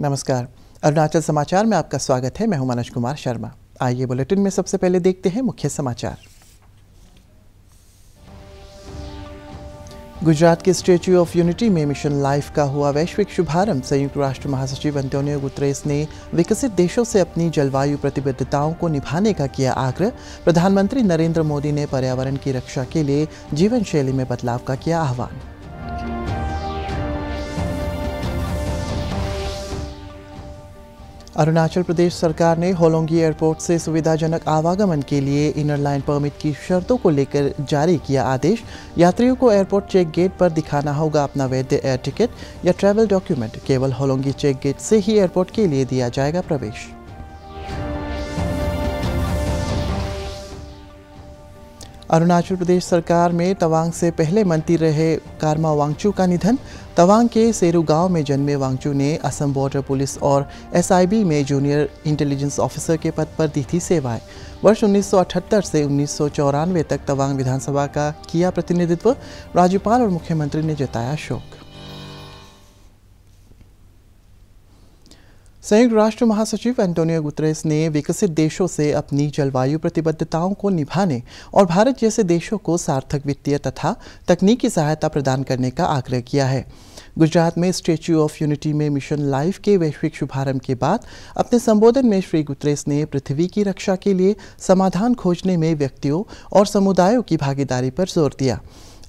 नमस्कार। अरुणाचल समाचार में आपका स्वागत है। मैं हूं मनोज कुमार शर्मा। आइए बुलेटिन में सबसे पहले देखते हैं मुख्य समाचार। गुजरात के स्टैच्यू ऑफ यूनिटी में मिशन लाइफ का हुआ वैश्विक शुभारंभ। संयुक्त राष्ट्र महासचिव एंटोनियो गुतरेस ने विकसित देशों से अपनी जलवायु प्रतिबद्धताओं को निभाने का किया आग्रह। प्रधानमंत्री नरेंद्र मोदी ने पर्यावरण की रक्षा के लिए जीवन शैली में बदलाव का किया आह्वान। अरुणाचल प्रदेश सरकार ने होलोंगी एयरपोर्ट से सुविधाजनक आवागमन के लिए इनर लाइन परमिट की शर्तों को लेकर जारी किया आदेश। यात्रियों को एयरपोर्ट चेक गेट पर दिखाना होगा अपना वैध एयर टिकट या ट्रैवल डॉक्यूमेंट। केवल होलोंगी चेक गेट से ही एयरपोर्ट के लिए दिया जाएगा प्रवेश। अरुणाचल प्रदेश सरकार में तवांग से पहले मंत्री रहे कारमा वांगचू का निधन। तवांग के सेरू गांव में जन्मे वांगचू ने असम बॉर्डर पुलिस और एसआईबी में जूनियर इंटेलिजेंस ऑफिसर के पद पर दी थी सेवाएं। वर्ष 1978 से 1994 तक तवांग विधानसभा का किया प्रतिनिधित्व। राज्यपाल और मुख्यमंत्री ने जताया शोक। संयुक्त राष्ट्र महासचिव एंटोनियो गुतरेस ने विकसित देशों से अपनी जलवायु प्रतिबद्धताओं को निभाने और भारत जैसे देशों को सार्थक वित्तीय तथा तकनीकी सहायता प्रदान करने का आग्रह किया है। गुजरात में स्टैच्यू ऑफ यूनिटी में मिशन लाइफ के वैश्विक शुभारंभ के बाद अपने संबोधन में श्री गुतरेस ने पृथ्वी की रक्षा के लिए समाधान खोजने में व्यक्तियों और समुदायों की भागीदारी पर जोर दिया।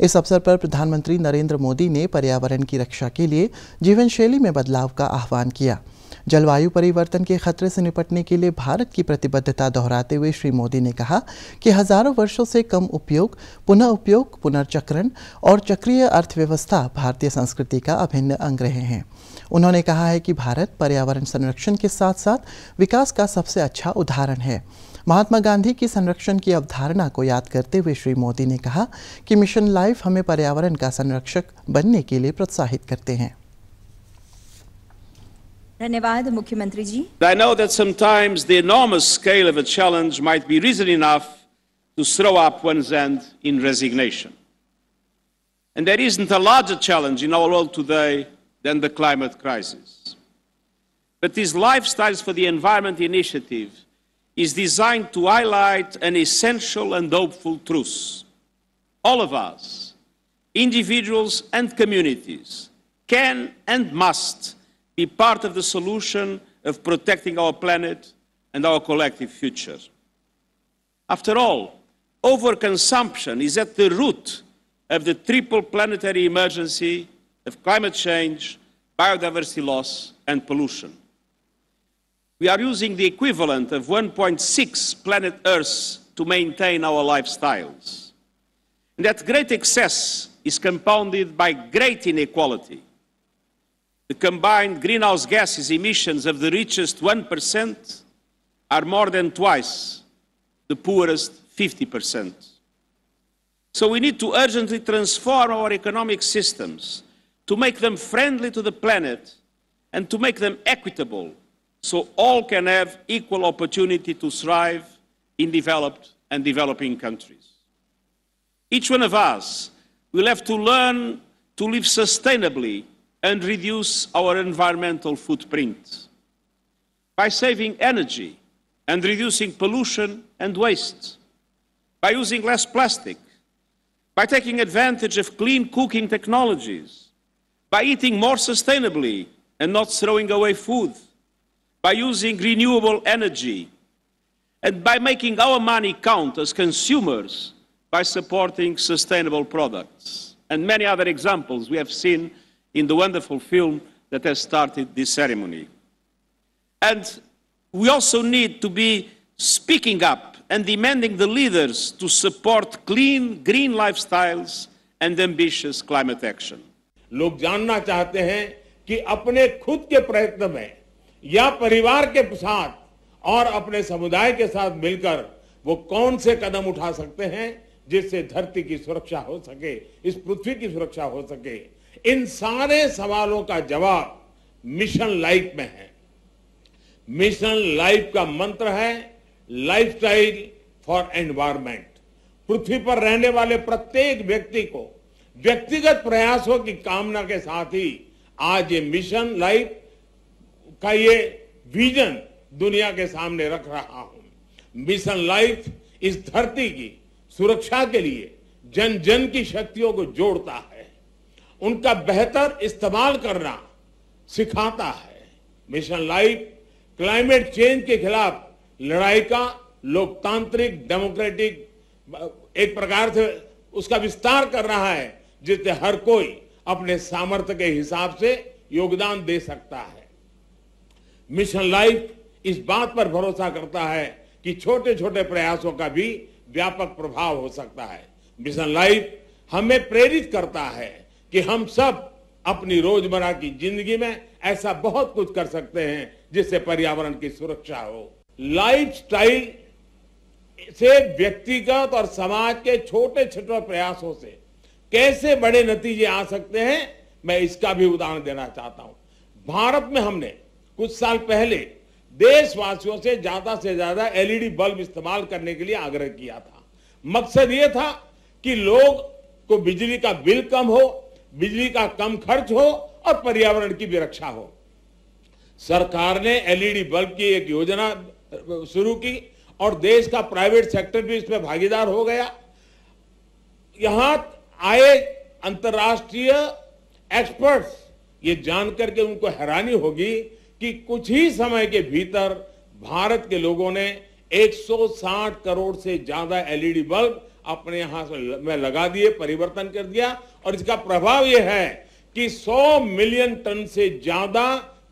इस अवसर पर प्रधानमंत्री नरेंद्र मोदी ने पर्यावरण की रक्षा के लिए जीवन शैली में बदलाव का आह्वान किया। जलवायु परिवर्तन के खतरे से निपटने के लिए भारत की प्रतिबद्धता दोहराते हुए श्री मोदी ने कहा कि हजारों वर्षों से कम उपयोग, पुनः उपयोग, पुनर्चक्रण और चक्रीय अर्थव्यवस्था भारतीय संस्कृति का अभिन्न अंग रहे हैं। उन्होंने कहा है कि भारत पर्यावरण संरक्षण के साथ साथ विकास का सबसे अच्छा उदाहरण है। महात्मा गांधी की संरक्षण की अवधारणा को याद करते हुए श्री मोदी ने कहा कि मिशन लाइफ हमें पर्यावरण का संरक्षक बनने के लिए प्रोत्साहित करते हैं। धन्यवाद मुख्यमंत्री जी। I know that sometimes the enormous scale of a challenge might be reason enough to throw up one's hand in resignation. And there isn't a larger challenge in our world today than the climate crisis. But this Lifestyles for the Environment initiative is designed to highlight an essential and hopeful truth. All of us, individuals and communities, can and must be part of the solution of protecting our planet and our collective future. After all, overconsumption is at the root of the triple planetary emergency of climate change, biodiversity loss, and pollution. We are using the equivalent of 1.6 planet Earths to maintain our lifestyles. And that great excess is compounded by great inequality. The combined greenhouse gases emissions of the richest 1% are more than twice the poorest 50%. So we need to urgently transform our economic systems to make them friendly to the planet and to make them equitable so all can have equal opportunity to thrive in developed and developing countries. Each one of us will have to learn to live sustainably and reduce our environmental footprint by saving energy and reducing pollution and waste, by using less plastic, by taking advantage of clean cooking technologies, by eating more sustainably and not throwing away food, by using renewable energy, and by making our money count as consumers by supporting sustainable products. And many other examples we have seen in the wonderful film that has started this ceremony. And we also need to be speaking up and demanding the leaders to support clean, green lifestyles and ambitious climate action. लोग जानना चाहते हैं कि अपने खुद के प्रयत्न में या परिवार के साथ और अपने समुदाय के साथ मिलकर वो कौन से कदम उठा सकते हैं जिससे धरती की सुरक्षा हो सके, इस पृथ्वी की सुरक्षा हो सके। इन सारे सवालों का जवाब मिशन लाइफ में है। मिशन लाइफ का मंत्र है लाइफस्टाइल फॉर एनवायरनमेंट। पृथ्वी पर रहने वाले प्रत्येक व्यक्ति को व्यक्तिगत प्रयासों की कामना के साथ ही आज ये मिशन लाइफ का ये विजन दुनिया के सामने रख रहा हूं। मिशन लाइफ इस धरती की सुरक्षा के लिए जन जन की शक्तियों को जोड़ता है, उनका बेहतर इस्तेमाल करना सिखाता है। मिशन लाइफ क्लाइमेट चेंज के खिलाफ लड़ाई का लोकतांत्रिक डेमोक्रेटिक एक प्रकार से उसका विस्तार कर रहा है, जिससे हर कोई अपने सामर्थ्य के हिसाब से योगदान दे सकता है। मिशन लाइफ इस बात पर भरोसा करता है कि छोटे छोटे प्रयासों का भी व्यापक प्रभाव हो सकता है। मिशन लाइफ हमें प्रेरित करता है कि हम सब अपनी रोजमर्रा की जिंदगी में ऐसा बहुत कुछ कर सकते हैं जिससे पर्यावरण की सुरक्षा हो। लाइफस्टाइल से व्यक्तिगत और समाज के छोटे छोटे प्रयासों से कैसे बड़े नतीजे आ सकते हैं, मैं इसका भी उदाहरण देना चाहता हूं। भारत में हमने कुछ साल पहले देशवासियों से ज्यादा एलईडी बल्ब इस्तेमाल करने के लिए आग्रह किया था। मकसद यह था कि लोग को बिजली का बिल कम हो, बिजली का कम खर्च हो और पर्यावरण की भी रक्षा हो। सरकार ने एलईडी बल्ब की एक योजना शुरू की और देश का प्राइवेट सेक्टर भी इसमें भागीदार हो गया। यहां आए अंतर्राष्ट्रीय एक्सपर्ट्स ये जानकर के उनको हैरानी होगी कि कुछ ही समय के भीतर भारत के लोगों ने 160 करोड़ से ज्यादा एलईडी बल्ब अपने यहां में लगा दिए, परिवर्तन कर दिया। और इसका प्रभाव यह है कि 100 मिलियन टन से ज्यादा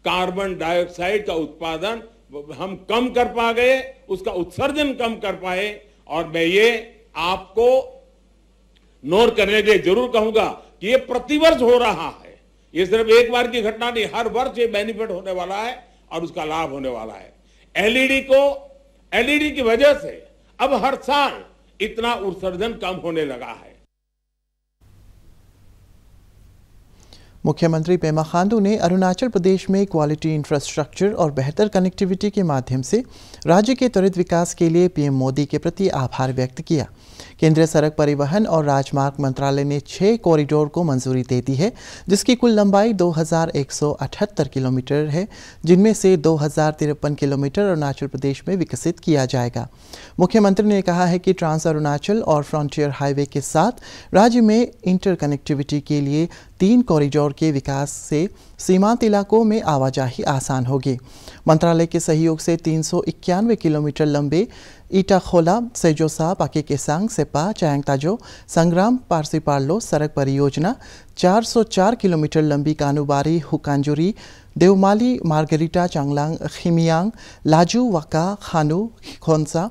कार्बन डाइऑक्साइड का उत्पादन हम कम कर पा गए, उसका उत्सर्जन कम कर पाए। और मैं ये आपको नोट करने के लिए जरूर कहूंगा कि ये प्रतिवर्ष हो रहा है, ये सिर्फ एक बार की घटना नहीं, हर वर्ष ये बेनिफिट होने वाला है और उसका लाभ होने वाला है। एलईडी की वजह से अब हर साल इतना उत्सर्जन कम होने लगा है। मुख्यमंत्री पेमा खांडू ने अरुणाचल प्रदेश में क्वालिटी इंफ्रास्ट्रक्चर और बेहतर कनेक्टिविटी के माध्यम से राज्य के त्वरित विकास के लिए पीएम मोदी के प्रति आभार व्यक्त किया। केंद्रीय सड़क परिवहन और राजमार्ग मंत्रालय ने 6 कॉरिडोर को मंजूरी दे दी है, जिसकी कुल लंबाई 2178 किलोमीटर है, जिनमें से 2053 किलोमीटर अरुणाचल प्रदेश में विकसित किया जाएगा। मुख्यमंत्री ने कहा है कि ट्रांस अरुणाचल और फ्रंटियर हाईवे के साथ राज्य में इंटरकनेक्टिविटी के लिए 3 कॉरिडोर के विकास से सीमांत इलाकों में आवाजाही आसान होगी। मंत्रालय के सहयोग से 391 किलोमीटर लंबे ईटाखोला सेजोसा पाके केसांग सेपा चायांगताजो संग्राम पारसी पार्लो सड़क परियोजना, 404 किलोमीटर लंबी कानूबारी हुकांजुरी देवमाली मार्गरीटा चांगलांग खिमियांग लाजू वाका खानू खोंसा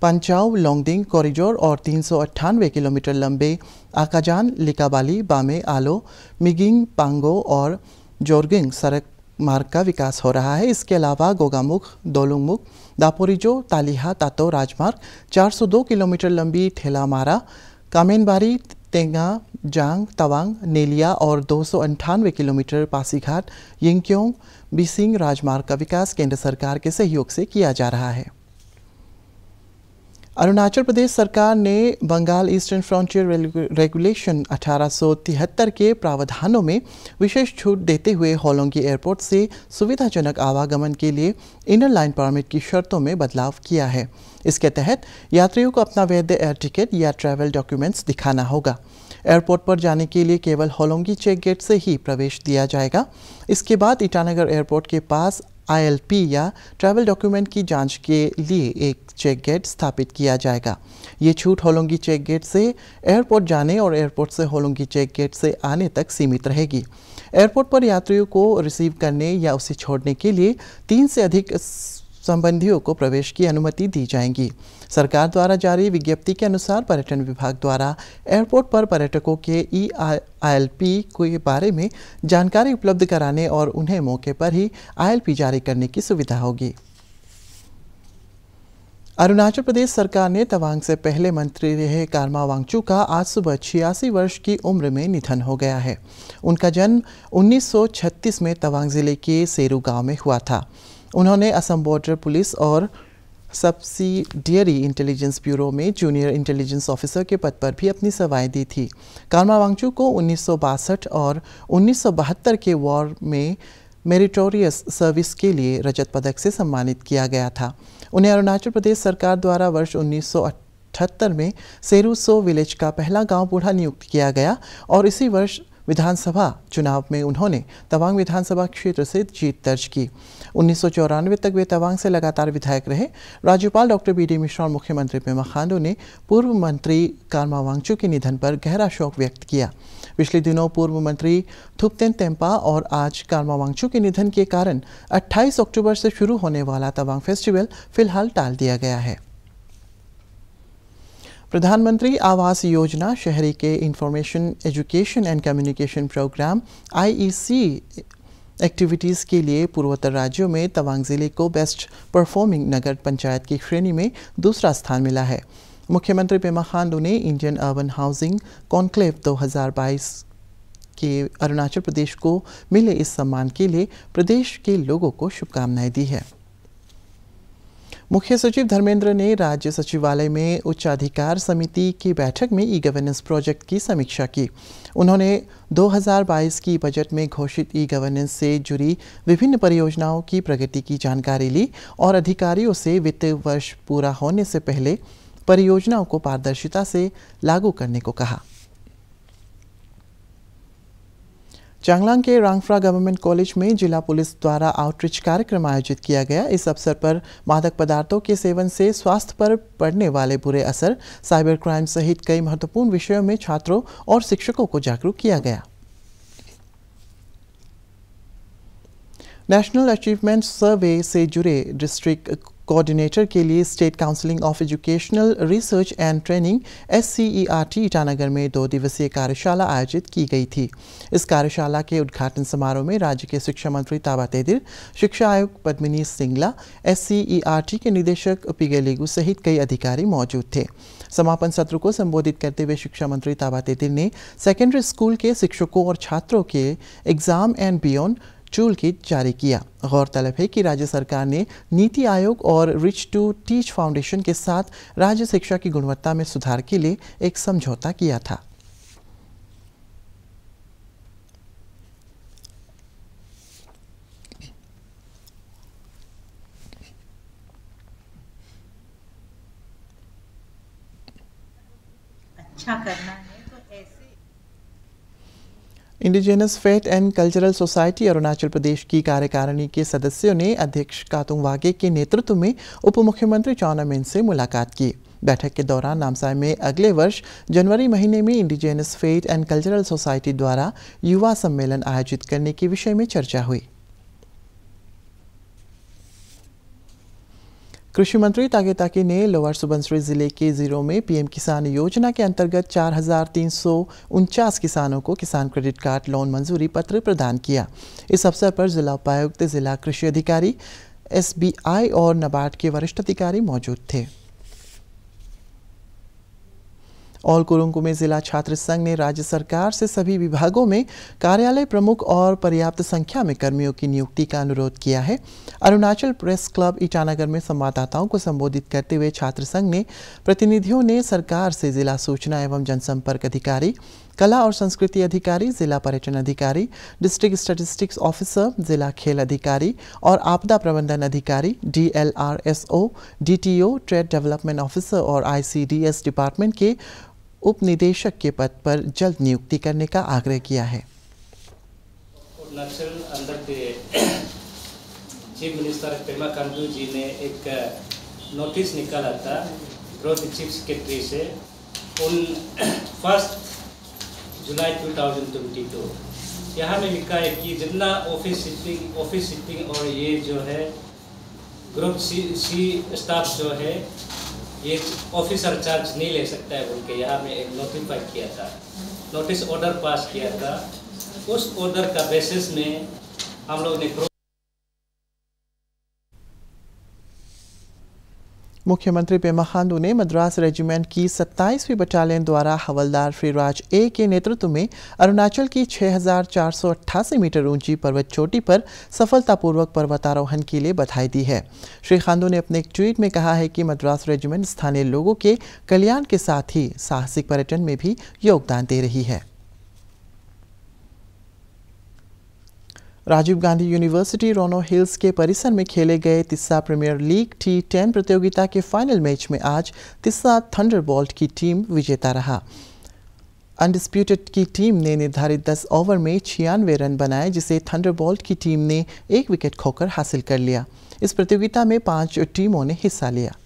पंचाव लोंगडिंग कॉरिडोर और 398 किलोमीटर लंबे आकाजान लिकाबाली बामे आलो मिगिंग पांगो और जोरगिंग सड़क मार्ग का विकास हो रहा है। इसके अलावा गोगामुख दोलुंगमुख दापोरिजो तालिहा तातो राजमार्ग, 402 किलोमीटर लंबी ठेलामारा कामेनबारी तेंगा जांग तवांग नेलिया और 298 किलोमीटर पासीघाट यिंगक्योंग बिसिंग राजमार्ग का विकास केंद्र सरकार के सहयोग से किया जा रहा है। अरुणाचल प्रदेश सरकार ने बंगाल ईस्टर्न फ्रंटियर रेगुलेशन 1873 के प्रावधानों में विशेष छूट देते हुए होलोंगी एयरपोर्ट से सुविधाजनक आवागमन के लिए इनर लाइन परमिट की शर्तों में बदलाव किया है। इसके तहत यात्रियों को अपना वैध एयर टिकट या ट्रैवल डॉक्यूमेंट्स दिखाना होगा। एयरपोर्ट पर जाने के लिए केवल होलोंगी चेक गेट से ही प्रवेश दिया जाएगा। इसके बाद ईटानगर एयरपोर्ट के पास ILP या ट्रैवल डॉक्यूमेंट की जांच के लिए एक चेक गेट स्थापित किया जाएगा। ये छूट होलोंगी चेक गेट से एयरपोर्ट जाने और एयरपोर्ट से होलोंगी चेक गेट से आने तक सीमित रहेगी। एयरपोर्ट पर यात्रियों को रिसीव करने या उसे छोड़ने के लिए 3 से अधिक संबंधियों को प्रवेश की अनुमति दी जाएगी। सरकार द्वारा जारी विज्ञप्ति के अनुसार पर्यटन विभाग द्वारा एयरपोर्ट पर पर्यटकों के ILP के बारे में जानकारी उपलब्ध कराने और उन्हें मौके पर ही ILP जारी करने की सुविधा होगी। अरुणाचल प्रदेश सरकार ने तवांग से पहले मंत्री रहे कारमा वांगचू का आज सुबह 86 वर्ष की उम्र में निधन हो गया है। उनका जन्म 1936 में तवांग जिले के सेरू गांव में हुआ था। उन्होंने असम बॉर्डर पुलिस और सब्सिडियरी इंटेलिजेंस ब्यूरो में जूनियर इंटेलिजेंस ऑफिसर के पद पर भी अपनी सेवाएं दी थी। कारमा वांगचू को 1962 और 1972 के वॉर में मेरिटोरियस सर्विस के लिए रजत पदक से सम्मानित किया गया था। उन्हें अरुणाचल प्रदेश सरकार द्वारा वर्ष 1978 में सेरुसो विलेज का पहला गांव बूढ़ा नियुक्त किया गया और इसी वर्ष विधानसभा चुनाव में उन्होंने तवांग विधानसभा क्षेत्र से जीत दर्ज की। 1994 तक वे तवांग से लगातार विधायक रहे। राज्यपाल डॉक्टर बी डी मिश्रा और मुख्यमंत्री पेमा खांडू ने पूर्व मंत्री कारमा वांगचू के निधन पर गहरा शोक व्यक्त किया। पिछले दिनों पूर्व मंत्री थुप्तेन तेम्पा और आज कारमा वांगचू के निधन के कारण 28 अक्टूबर से शुरू होने वाला तवांग फेस्टिवल फिलहाल टाल दिया गया है। प्रधानमंत्री आवास योजना शहरी के information education and communication programme IEC activities के लिए पूर्वोत्तर राज्यों में तवांग जिले को बेस्ट परफॉर्मिंग नगर पंचायत की श्रेणी में दूसरा स्थान मिला है। मुख्यमंत्री पेमा खांडू ने इंडियन अर्बन हाउसिंग कॉन्क्लेव 2022 के अरुणाचल प्रदेश को मिले इस सम्मान के लिए प्रदेश के लोगों को शुभकामनाएं दी है। मुख्य सचिव धर्मेंद्र ने राज्य सचिवालय में उच्चाधिकार समिति की बैठक में ई गवर्नेंस प्रोजेक्ट की समीक्षा की। उन्होंने 2022 की बजट में घोषित ई गवर्नेंस से जुड़ी विभिन्न परियोजनाओं की प्रगति की जानकारी ली और अधिकारियों से वित्तीय वर्ष पूरा होने से पहले परियोजनाओं को पारदर्शिता से लागू करने को कहा। चांगलांग के रांगफ्रा गवर्नमेंट कॉलेज में जिला पुलिस द्वारा आउटरीच कार्यक्रम आयोजित किया गया। इस अवसर पर मादक पदार्थों के सेवन से स्वास्थ्य पर पड़ने वाले बुरे असर, साइबर क्राइम सहित कई महत्वपूर्ण विषयों में छात्रों और शिक्षकों को जागरूक किया गया। नेशनल अचीवमेंट सर्वे से जुड़े डिस्ट्रिक्ट कोऑर्डिनेटर के लिए state counselling of educational research and training SCERT Itanagar में 2 दिवसीय कार्यशाला आयोजित की गई थी। इस कार्यशाला के उद्घाटन समारोह में राज्य के शिक्षा मंत्री ताबा तेदिर, शिक्षा आयुक्त पद्मिनी सिंगला, SCERT के निदेशक पिगे लिगू सहित कई अधिकारी मौजूद थे। समापन सत्र को संबोधित करते हुए शिक्षा मंत्री ताबा तेदिर ने सेकेंडरी स्कूल के शिक्षकों और छात्रों के exam and beyond tool kit जारी किया। गौरतलब है कि राज्य सरकार ने नीति आयोग और रिच टू टीच फाउंडेशन के साथ राज्य शिक्षा की गुणवत्ता में सुधार के लिए एक समझौता किया था। अच्छा करना है तो ऐसे indigenous faith and cultural society Arunachal Pradesh की कार्यकारिणी के सदस्यों ने अध्यक्ष कातुंग वागे के नेतृत्व में उप मुख्यमंत्री चाउना मेन से मुलाकात की। बैठक के दौरान नामसाई में अगले वर्ष जनवरी महीने में indigenous faith and cultural society द्वारा युवा सम्मेलन आयोजित करने के विषय में चर्चा हुई। कृषि मंत्री तागे ताकी ने लोअर सुबनसिरी जिले के जीरो में PM किसान योजना के अंतर्गत 4,349 किसानों को किसान क्रेडिट कार्ड लोन मंजूरी पत्र प्रदान किया। इस अवसर पर जिला उपायुक्त, जिला कृषि अधिकारी, SBI और नाबार्ड के वरिष्ठ अधिकारी मौजूद थे। ऑल कुरुंगु में जिला छात्र संघ ने राज्य सरकार से सभी विभागों में कार्यालय प्रमुख और पर्याप्त संख्या में कर्मियों की नियुक्ति का अनुरोध किया है। अरुणाचल प्रेस क्लब ईटानगर में संवाददाताओं को संबोधित करते हुए छात्र संघ ने प्रतिनिधियों ने सरकार से जिला सूचना एवं जनसंपर्क अधिकारी, कला और संस्कृति अधिकारी, जिला पर्यटन अधिकारी, डिस्ट्रिक्ट स्टैटिस्टिक्स ऑफिसर, जिला खेल अधिकारी और आपदा प्रबंधन अधिकारी, DLRSO, DTO, trade development officer और ICDS डिपार्टमेंट के उप निदेशक के पद पर जल्द नियुक्ति करने का आग्रह किया है। Arunachal under chief minister Pema Khandu ji ने एक नोटिस निकाला था ग्रोथ चीफ सेक्रेटरी से उन 1 जुलाई 2022। यहाँ में लिखा है कि जितना ऑफिस सिटिंग और ये जो है ग्रुप सी स्टाफ जो है ये ऑफिसर चार्ज नहीं ले सकता है बोल के यहाँ में एक नोटिफाई किया था, नोटिस ऑर्डर पास किया था। उस ऑर्डर का बेसिस में हम लोग ने मुख्यमंत्री पेमा खांडू ने मद्रास रेजिमेंट की 27वीं बटालियन द्वारा हवलदार फ्रीराज A के नेतृत्व में अरुणाचल की 6,488 मीटर ऊंची पर्वत चोटी पर सफलतापूर्वक पर्वतारोहण के लिए बधाई दी है। श्री खांडू ने अपने एक ट्वीट में कहा है कि मद्रास रेजिमेंट स्थानीय लोगों के कल्याण के साथ ही साहसिक पर्यटन में भी योगदान दे रही है। राजीव गांधी यूनिवर्सिटी रोनो हिल्स के परिसर में खेले गए तिस्सा प्रीमियर लीग T10 प्रतियोगिता के फाइनल मैच में आज तिस्सा थंडरबोल्ट की टीम विजेता रहा। अनडिस्प्यूटेड की टीम ने निर्धारित 10 ओवर में 96 रन बनाए, जिसे थंडरबोल्ट की टीम ने 1 विकेट खोकर हासिल कर लिया। इस प्रतियोगिता में 5 टीमों ने हिस्सा लिया।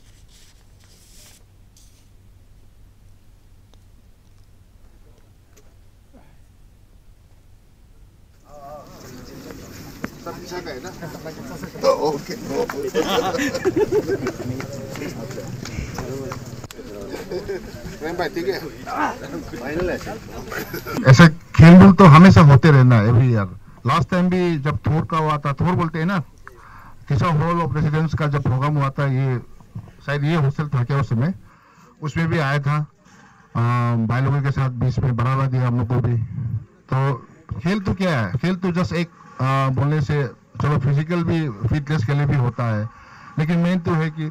ऐसे खेल तो हमेशा होते रहना है एवरी ईयर। लास्ट टाइम भी जब थोर का हुआ था, थोर बोलते हैं ना, तिस्सा हॉल ऑफ रेसिडेंस का जब प्रोग्राम हुआ था, ये शायद ये हॉस्टल था क्या उस समय, उसमें भी आया था। भाई लोगों के साथ बीच में बढ़ावा दिया हम लोग को भी। तो खेल तो क्या है, खेल तो जस्ट एक बोलने से चलो फिजिकल भी फिटनेस के लिए भी होता है, लेकिन मेन तो है कि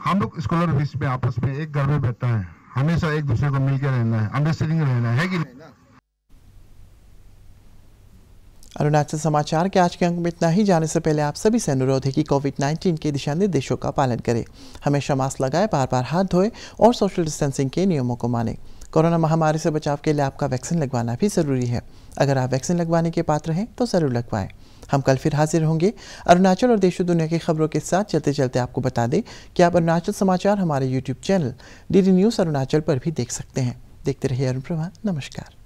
हम लोग स्कॉलर बीच में आपस में एक घर में बैठता है, हमेशा एक दूसरे को मिलकर रहना है, अंडरस्टैंडिंग रहना है कि नहीं ना। अरुणाचल समाचार के आज के अंक में इतना ही। जाने से पहले आप सभी से अनुरोध है कि कोविड-19 के दिशा निर्देशों का पालन करें, हमेशा मास्क लगाएं, बार बार हाथ धोएं और सोशल डिस्टेंसिंग के नियमों को मानें। कोरोना महामारी से बचाव के लिए आपका वैक्सीन लगवाना भी ज़रूरी है। अगर आप वैक्सीन लगवाने के पात्र हैं तो ज़रूर लगवाएं। हम कल फिर हाजिर होंगे अरुणाचल और देश दुनिया की खबरों के साथ। चलते चलते आपको बता दें कि आप अरुणाचल समाचार हमारे YouTube channel DD news Arunachal पर भी देख सकते हैं। देखते रहिए अरुण प्रभा। नमस्कार।